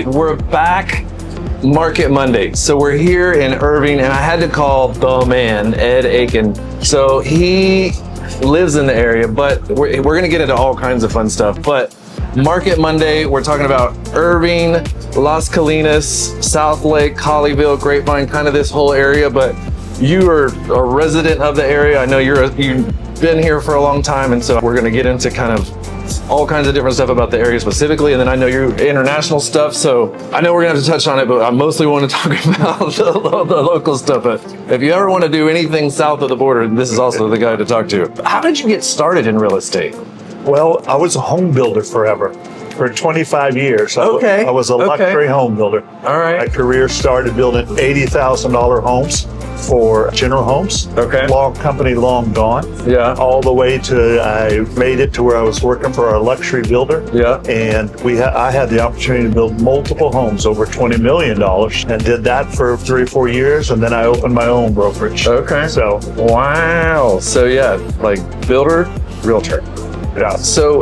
right, we're back. Market Monday. So we're here in Irving, and I had to call the man, Ed Eakin. So he lives in the area, but we're going to get into all kinds of fun stuff. But Market Monday, we're talking about Irving, Las Colinas, Southlake, Hollyville, Grapevine, kind of this whole area. But you are a resident of the area. I know you've been here for a long time, and so we're going to get into kind of all kinds of different stuff about the area specifically, and then I know you're international stuff, so I know we're gonna have to touch on it, but I mostly want to talk about the local stuff. But if you ever want to do anything south of the border, this is also the guy to talk to. How did you get started in real estate? Well, I was a home builder forever. For 25 years, Okay. I was a luxury home builder. All right. My career started building $80,000 homes for General Homes. Okay. Company long gone. Yeah. All the way to I made it to where I was working for a luxury builder. Yeah. And I had the opportunity to build multiple homes over $20 million, and did that for 3 or 4 years, and then I opened my own brokerage. Okay. So Wow. So yeah, like builder, realtor. yeah. So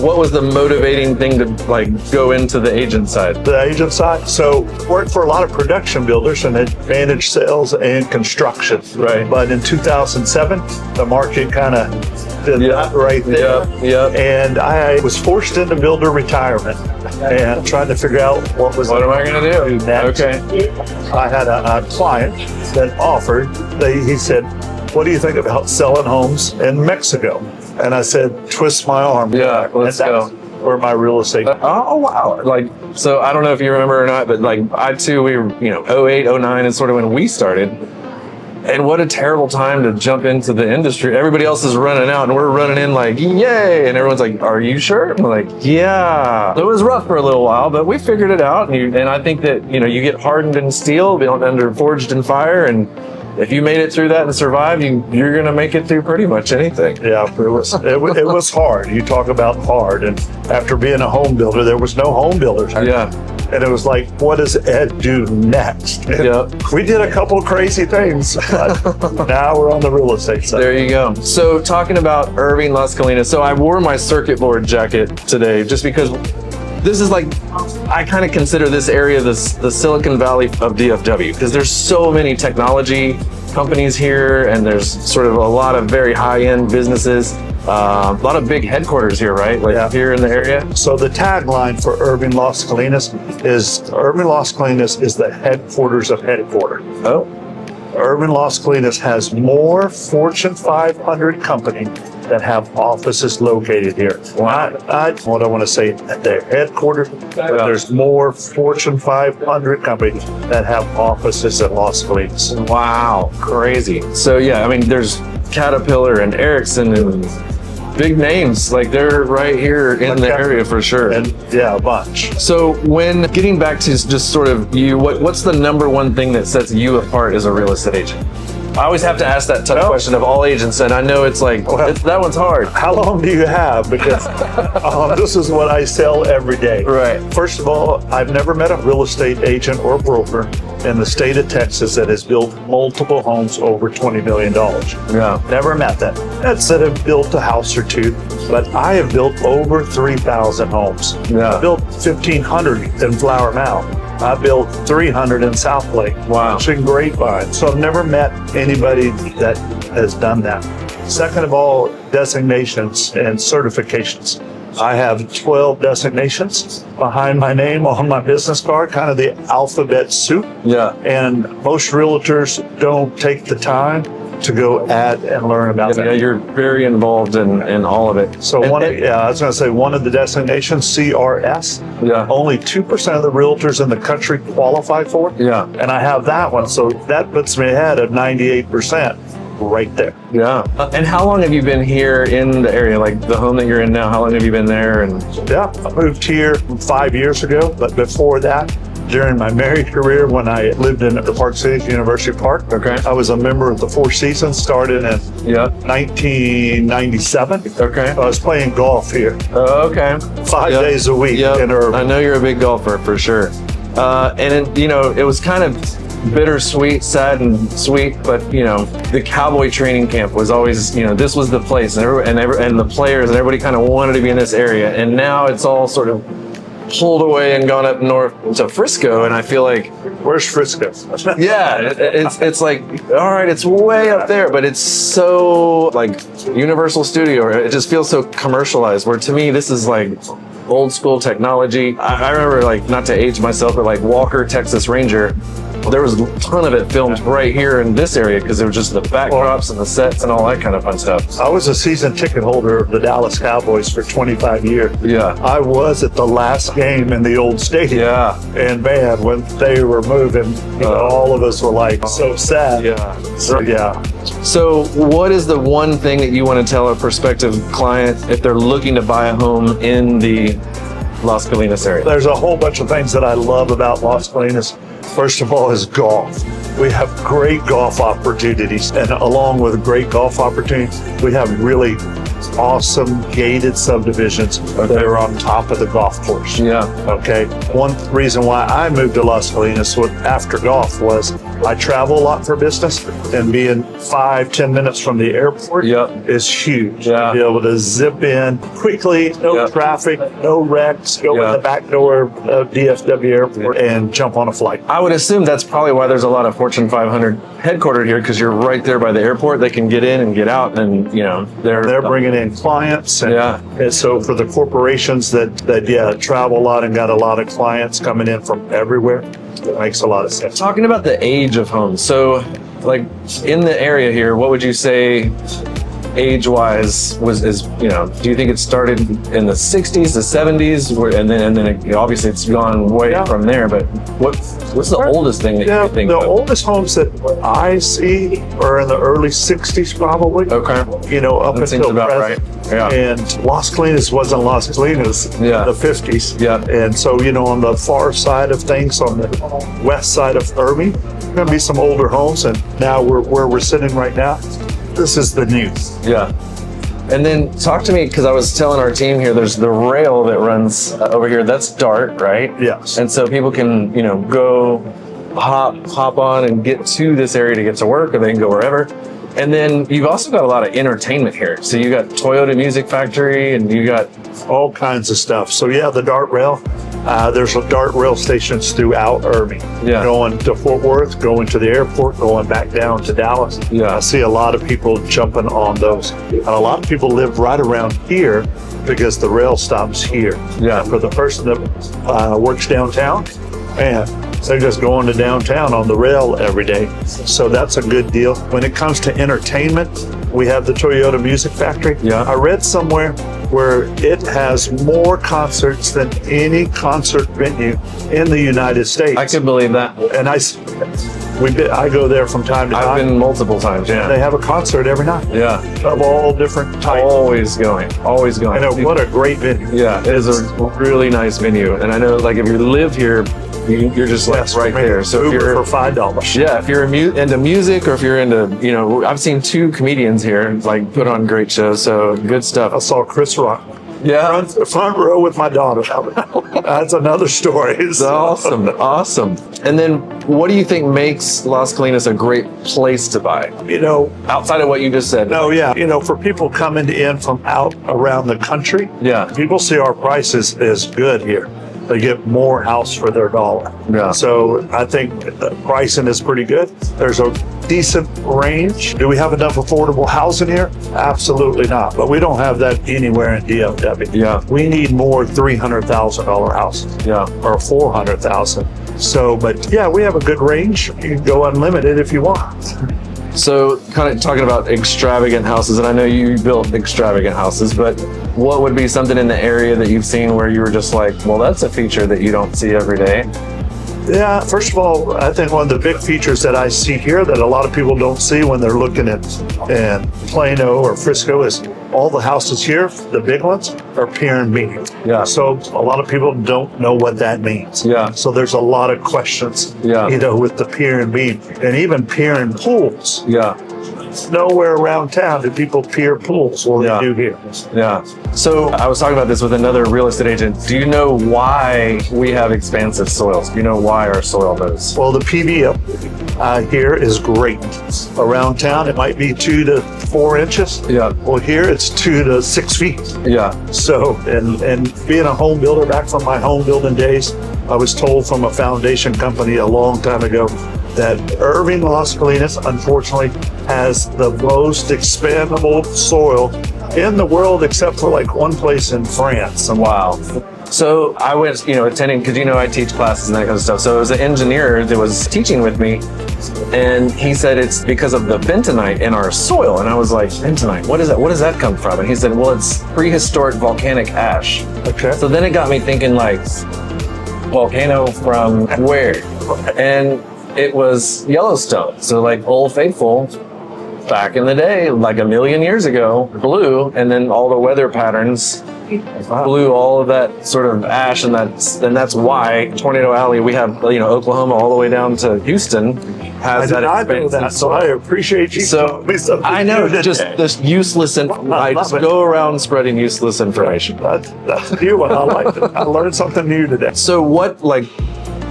what was the motivating thing to like go into the agent side? The agent side. So worked for a lot of production builders and had managed sales and construction. Right. But in 2007, the market kind of did that right there. Yeah. And I was forced into builder retirement and trying to figure out what Am I gonna do? next. Okay. I had a client that offered, he said, what do you think about selling homes in Mexico? And I said, twist my arm. Yeah, let's and go. that's where my real estate. Oh wow! Like, so I don't know if you remember or not, but like I too, we were 08, 09 is sort of when we started. And what a terrible time to jump into the industry. Everybody else is running out, and we're running in like, yay! And everyone's like, are you sure? I'm like, yeah. So it was rough for a little while, but we figured it out. And I think that you get hardened in steel, forged in fire, and if you made it through that and survived, you're going to make it through pretty much anything. Yeah, it was hard. You talk about hard. And after being a home builder, there was no home builders. Yeah. And it was like, what does Ed do next? Yeah. We did a couple of crazy things, but now we're on the real estate side. There you go. So talking about Irving, Las Colinas. So I wore my circuit board jacket today just because this is like, I kind of consider this area the Silicon Valley of DFW, because there's so many technology companies here, and there's sort of a lot of very high-end businesses, a lot of big headquarters here, right? Like here in the area. So the tagline for Irving, Las Colinas is the headquarters of headquarters. Oh. Irving, Las Colinas has more Fortune 500 companies that have offices located here. Wow. What I want to say, at their headquarters, there's more Fortune 500 companies that have offices at Las Colinas. Wow, crazy. So yeah, I mean, there's Caterpillar and Ericsson and big names, like they're right here in the area for sure. And yeah, a bunch. So when getting back to just sort of you, what's the number one thing that sets you apart as a real estate agent? I always have to ask that tough question of all agents, and I know it's like, that one's hard. How long do you have? Because this is what I sell every day. Right. First of all, I've never met a real estate agent or broker in the state of Texas that has built multiple homes over $20 million. Yeah. Never met that. That's that have built a house or two, but I have built over 3,000 homes. Yeah. I built 1,500 in Flower Mound. I built 300 in Southlake. Wow. In Grapevine. So I've never met anybody that has done that. Second of all, designations and certifications. I have 12 designations behind my name on my business card, kind of the alphabet soup. Yeah. And most realtors don't take the time to go add and learn about that. Yeah, you're very involved in all of it. So I was going to say one of the designations, CRS. Yeah. Only 2% of the realtors in the country qualify for it. Yeah. And I have that one, so that puts me ahead of 98% right there. Yeah. And how long have you been here in the area? Like the home that you're in now, how long have you been there? And yeah, I moved here 5 years ago, but before that, during my married career, when I lived in the Park City, University Park, I was a member of the Four Seasons, started in 1997. Okay. I was playing golf here. Okay. 5 days a week in Irving. I know you're a big golfer for sure. And it was kind of bittersweet, sad and sweet, but the cowboy training camp was always, this was the place, and the players and everybody kind of wanted to be in this area, and now it's all sort of pulled away and gone up north to Frisco, and I feel like, Where's Frisco? yeah, it's like, all right, it's way up there, but it's so like Universal Studio. It just feels so commercialized. Where to me, this is like old school technology. I remember, like, not to age myself, but like Walker, Texas Ranger. There was a ton of it filmed right here in this area because it was just the backdrops and the sets and all that kind of fun stuff. I was a season ticket holder of the Dallas Cowboys for 25 years. Yeah. I was at the last game in the old stadium. Yeah. And man, when they were moving, all of us were like so sad. Yeah. So, yeah. So what is the one thing that you want to tell a prospective client if they're looking to buy a home in the Las Colinas area? There's a whole bunch of things that I love about Las Colinas. First of all is golf. We have great golf opportunities, and along with great golf opportunities, we have really awesome gated subdivisions that are on top of the golf course. Yeah. Okay. One reason why I moved to Las Colinas after golf was I travel a lot for business, and being 5-10 minutes from the airport is huge. Yeah. To be able to zip in quickly, no traffic, no wrecks, go in the back door of DFW Airport and jump on a flight. I would assume that's probably why there's a lot of Fortune 500 headquartered here, because you're right there by the airport. They can get in and get out, and they're bringing in clients, and so for the corporations that travel a lot and got a lot of clients coming in from everywhere, it makes a lot of sense. Talking about the age of homes, so like in the area here, what would you say age-wise do you think it started in the 60s, the 70s, and then obviously it's gone way from there, but what's the oldest thing that you think the of? oldest homes that I see are in the early 60s probably. Okay. Up That until seems about present. right. Yeah. And Las Colinas wasn't Las Colinas in the 50s. Yeah. And so, on the far side of things, on the west side of Irving, going to be some older homes, and now where we're sitting right now, this is the new. Yeah. And then talk to me, because I was telling our team here, there's the rail that runs over here. That's DART, right? Yes. And so people can, go hop on and get to this area to get to work, or they can go wherever. And then you've also got a lot of entertainment here. So you got Toyota Music Factory, and you got all kinds of stuff. So the DART rail. There's DART rail stations throughout Irving. Yeah. Going to Fort Worth, going to the airport, going back down to Dallas. Yeah. I see a lot of people jumping on those. And a lot of people live right around here because the rail stops here. Yeah. And for the person that works downtown, man, they're just going to downtown on the rail every day. So that's a good deal. When it comes to entertainment, we have the Toyota Music Factory. Yeah. I read somewhere where it has more concerts than any concert venue in the United States. I could believe that. And I go there from time to time. I've been multiple times. Yeah. They have a concert every night. Yeah. Of all different types. Always going. And what a great venue. Yeah, it is a really nice venue. And I know, like, if you live here, you're just like right there. So Uber if you're for $5. Yeah, if you're into music, or if you're into, I've seen 2 comedians here like put on great shows. So good stuff. I saw Chris Rock. Yeah, front row with my daughter. That's another story. Awesome. And then, what do you think makes Las Colinas a great place to buy? Outside of what you just said. No, for people coming in from out around the country, people see our prices as good here. They get more house for their dollar. Yeah. So I think the pricing is pretty good. There's a decent range. Do we have enough affordable housing here? Absolutely not. But we don't have that anywhere in DFW. Yeah. We need more $300,000 houses. Yeah. Or $400,000. So, but we have a good range. You can go unlimited if you want. So, kind of talking about extravagant houses, and I know you built extravagant houses, but what would be something in the area that you've seen where you were just like, well, that's a feature that you don't see every day? Yeah, first of all, I think one of the big features that I see here that a lot of people don't see when they're looking at in Plano or Frisco is all the houses here, the big ones, are pier and beam. Yeah. So a lot of people don't know what that means. Yeah. So there's a lot of questions, Yeah. with the pier and beam, and even pier and pools. Yeah. nowhere around town do people pier pools what Yeah. they do here. Yeah. So I was talking about this with another real estate agent. Do you know why we have expansive soils? Do you know why our soil moves? Well, the PVO here is great. Around town, it might be 2 to 4 inches. Yeah. Well, here it's 2 to 6 feet. Yeah. So, and being a home builder back from my home building days, I was told from a foundation company a long time ago that Irving, Las Colinas, unfortunately, has the most expandable soil in the world, except for like one place in France. Wow. So I was, attending, because, I teach classes and that kind of stuff. So it was an engineer that was teaching with me, and he said it's because of the bentonite in our soil. And I was like, bentonite, what is that? What does that come from? And he said, well, it's prehistoric volcanic ash. Okay. So then it got me thinking, like, volcano from where? And it was Yellowstone. So like Old Faithful, back in the day, like a million years ago, blew, and then all the weather patterns blew all of that sort of ash, and that's why Tornado Alley, we have Oklahoma all the way down to Houston I has did that not know expansive that, so soil. I appreciate you So telling me something I know, new today. just this useless, I just love it. go around spreading useless information. That's a new one. I like it. I learned something new today. So what, like,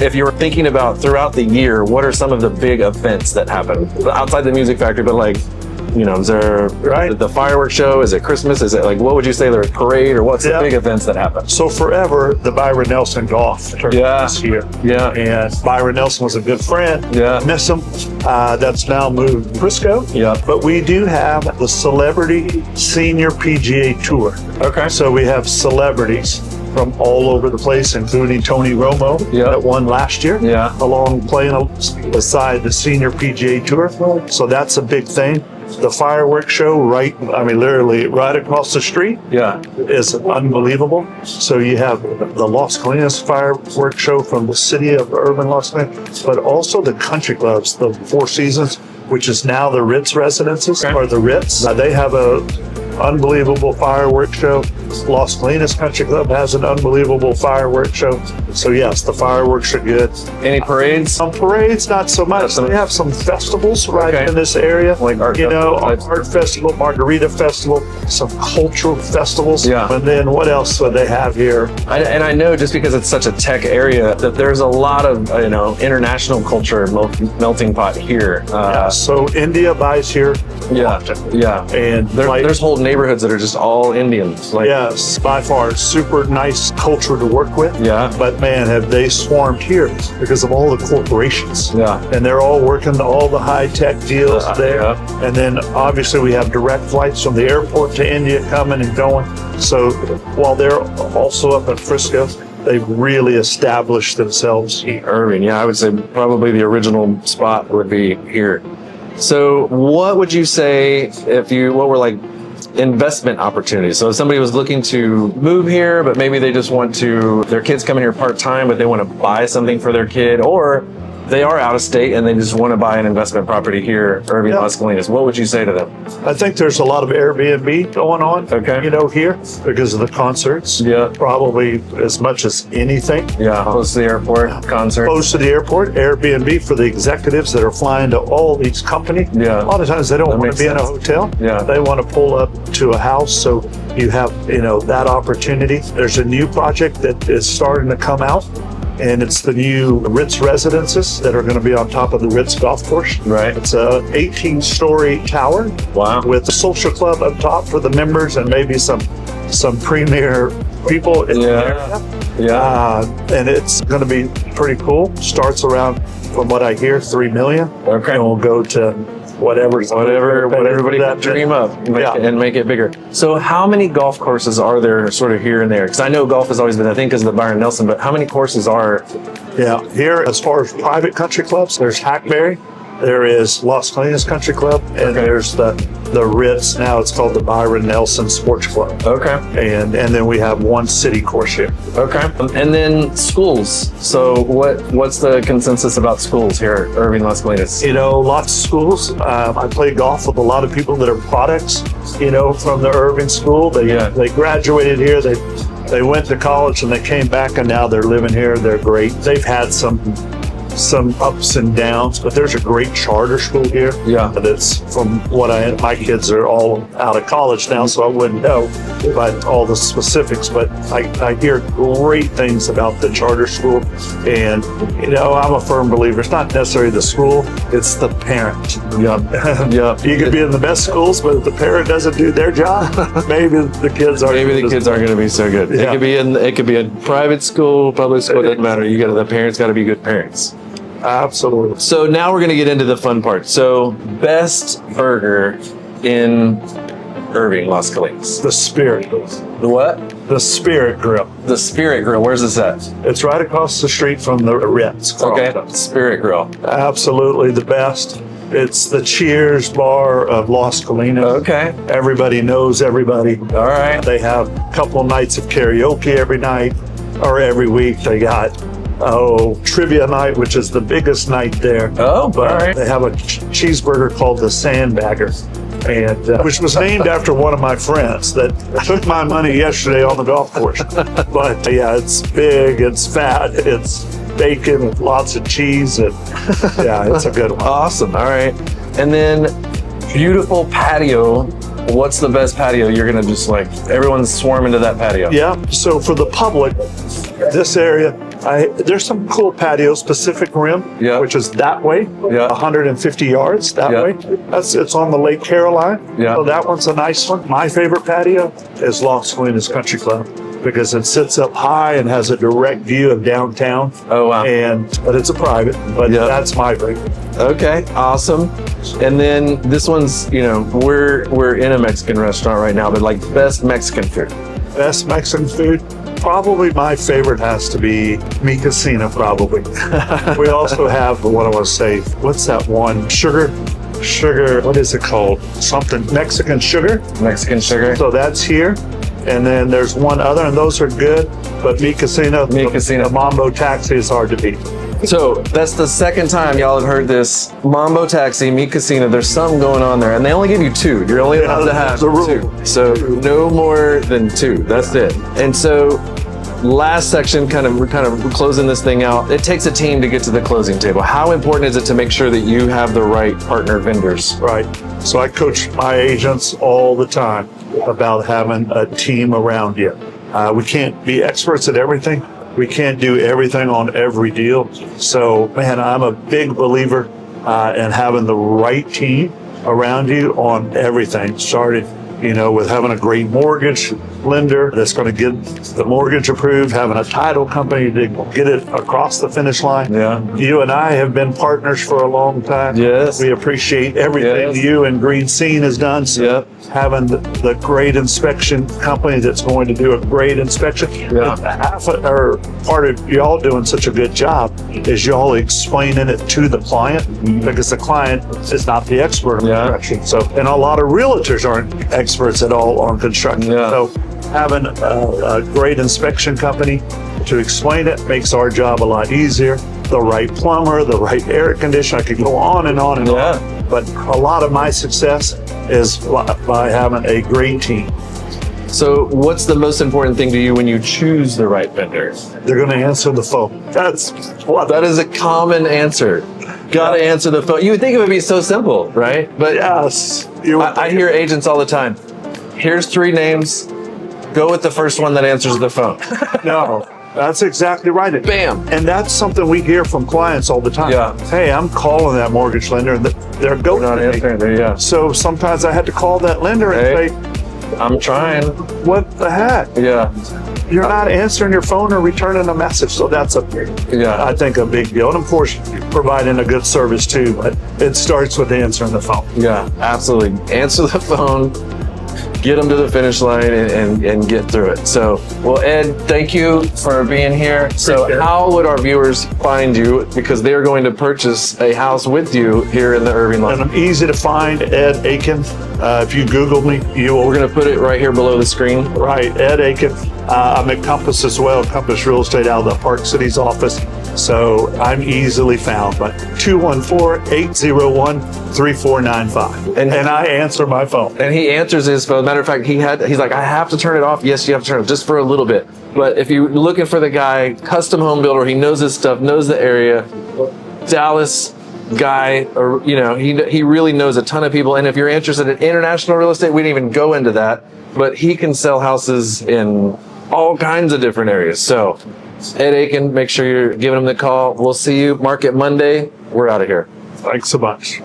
if you were thinking about throughout the year, what are some of the big events that happen outside the music factory? But like, is there Right. the fireworks show? Is it Christmas? Is it like, what would you say, there a parade, or what's the Yeah. big events that happen? So forever, the Byron Nelson golf tournament Yeah. this year. Yeah. And Byron Nelson was a good friend. Yeah. Miss him. That's now moved to Frisco. Yeah. But we do have the Celebrity Senior PGA Tour. Okay. So we have celebrities from all over the place, including Tony Romo Yeah. that won last year. Yeah. Along playing beside the Senior PGA Tour. So that's a big thing. The fireworks show literally right across the street Yeah. is unbelievable. So you have the Las Colinas fireworks show from the city of urban Las Colinas, but also the country clubs, the Four Seasons, which is now the Ritz Residences, Okay. or the Ritz. They have a unbelievable fireworks show. Las Colinas Country Club has an unbelievable fireworks show. So yes, the fireworks are good. Any parades? Some parades, not so much. Some- They have some festivals right Okay. in this area. Like art festivals. Art festival, margarita festival, some cultural festivals. Yeah. And then what else would they have here? And I know, just because it's such a tech area, that there's a lot of international culture melting pot here. So India buys here Yeah. often. Yeah. And There's whole neighborhoods that are just all Indians. Like, yes, by far, super nice culture to work with. Yeah. But man, have they swarmed here because of all the corporations. Yeah. And they're all working all the high-tech deals there. Yeah. And then obviously we have direct flights from the airport to India coming and going. So while they're also up in Frisco, they've really established themselves here. Irving, yeah, I would say probably the original spot would be here. So what would you say what were like investment opportunities? So if somebody was looking to move here, but maybe they just their kids coming here part-time, but they want to buy something for their kid, or they are out of state and they just want to buy an investment property here, Irving, Yeah. Las Colinas, what would you say to them? I think there's a lot of Airbnb going on, Okay. here because of the concerts. Yeah. Probably as much as anything. Yeah, close to the airport, concert. Close to the airport, Airbnb for the executives that are flying to all these companies. Yeah. A lot of times they don't That want makes to be in a sense. hotel. Yeah. They want to pull up to a house. So you have, that opportunity. There's a new project that is starting to come out, and it's the new Ritz Residences that are going to be on top of the Ritz golf course. Right. It's a 18-story tower. Wow. With a social club up top for the members and maybe some premier people in the area. Yeah. And it's going to be pretty cool. Starts around, from what I hear, 3 million. Okay. And we'll go to whatever What everybody that can dream up Yeah. and make it bigger. So how many golf courses are there sort of here and there? Because I know golf has always been a thing because of the Byron Nelson, but how many courses are? Yeah. Here, as far as private country clubs, there's Hackberry, there is Las Colinas Country Club, and there's the Ritz. Now it's called the Byron Nelson Sports Club. Okay. And then we have one city course here. Okay. And then schools. So what's the consensus about schools here at Irving, Las Colinas? Lots of schools. I play golf with a lot of people that are products, from the Irving school. They graduated here. They went to college and they came back, and now they're living here. They're great. They've had some some ups and downs, but there's a great charter school here. Yeah. That's from what my kids are all out of college now, so I wouldn't know about all the specifics, but I hear great things about the charter school. And, I'm a firm believer. It's not necessarily the school, it's the parent. Yep. You could be in the best schools, but if the parent doesn't do their job, maybe the kids aren't. Maybe the kids aren't going to be so good. Yeah. It could be a private school, public school, it doesn't matter. The parents got to be good parents. Absolutely. So now we're going to get into the fun part. So best burger in Irving, Las Colinas. The Spirit. The what? The Spirit Grill. The Spirit Grill. Where's this at? It's right across the street from the Ritz. Okay. Spirit Grill. Absolutely the best. It's the Cheers bar of Las Colinas. Okay. Everybody knows everybody. All right. They have a couple nights of karaoke every night or every week. They got trivia night, which is the biggest night there. Oh, but all right. they have a cheeseburger called the Sandbagger, and which was named after one of my friends that took my money yesterday on the golf course. But yeah, it's big, it's fat, it's bacon with lots of cheese, and yeah, it's a good one. Awesome. All right. And then beautiful patio. What's the best patio? You're going to just everyone's swarming to that patio. Yeah. So for the public, this area, there's some cool patios, Pacific Rim, which is that way, 150 yards that way. It's on the Lake Caroline. Yeah. So that one's a nice one. My favorite patio is Las Colinas Country Club because it sits up high and has a direct view of downtown. Oh, wow. But it's a private, but that's my favorite. Okay, awesome. And then this one's, we're in a Mexican restaurant right now, but best Mexican food. Best Mexican food? Probably my favorite has to be Mi Casina, probably. We also have, what I want to say, what's that one? Sugar, what is it called? Something, Mexican Sugar. Mexican Sugar. So that's here. And then there's one other, and those are good, but Mi Casina, the Mambo Taxi is hard to beat. So that's the second time y'all have heard this. Mambo Taxi, Mi Casina, there's something going on there. And they only give you two. You're only allowed to have two. So no more than two. That's it. And so last section, we're kind of closing this thing out. It takes a team to get to the closing table. How important is it to make sure that you have the right partner vendors? Right. So I coach my agents all the time about having a team around you. We can't be experts at everything. We can't do everything on every deal. So, man, I'm a big believer in having the right team around you on everything. Started, with having a great mortgage lender that's going to get the mortgage approved, having a title company to get it across the finish line. Yeah. You and I have been partners for a long time. Yes. We appreciate everything you and Green Scene has done. So having the great inspection company that's going to do a great inspection. Yeah. Part of y'all doing such a good job is y'all explaining it to the client because the client is not the expert on construction. So, and a lot of realtors aren't experts at all on construction. Yeah. So having a great inspection company to explain it makes our job a lot easier. The right plumber, the right air conditioner, I could go on and on and on. But a lot of my success is by having a great team. So what's the most important thing to you when you choose the right vendor? They're going to answer the phone. That is a common answer. Got to answer the phone. You would think it would be so simple, right? But yes, I hear agents all the time. Here's 3 names. Go with the first one that answers the phone. No, that's exactly right. Bam. And that's something we hear from clients all the time. Yeah. Hey, I'm calling that mortgage lender and they're going not answering me. Yeah. So sometimes I had to call that lender and say, I'm trying. What the heck? Yeah. You're not answering your phone or returning a message. So that's I think a big deal. And of course, providing a good service too, but it starts with answering the phone. Yeah, absolutely. Answer the phone, get them to the finish line and get through it. So, well, Ed, thank you for being here. So how would our viewers find you? Because they're going to purchase a house with you here in the Irving line. And I'm easy to find, Ed Eakin. If you Google me, We're going to put it right here below the screen. Right, Ed Eakin. I'm at Compass as well, Compass Real Estate out of the Park City's office. So I'm easily found, but 214-801-3495. And I answer my phone. And he answers his phone. Matter of fact, he's like, I have to turn it off. Yes, you have to turn it off just for a little bit. But if you're looking for the guy, custom home builder, he knows his stuff, knows the area, Dallas guy, or he really knows a ton of people. And if you're interested in international real estate, we didn't even go into that, but he can sell houses in all kinds of different areas. So Ed Eakin, make sure you're giving him the call. We'll see you Market Monday. We're out of here. Thanks so much.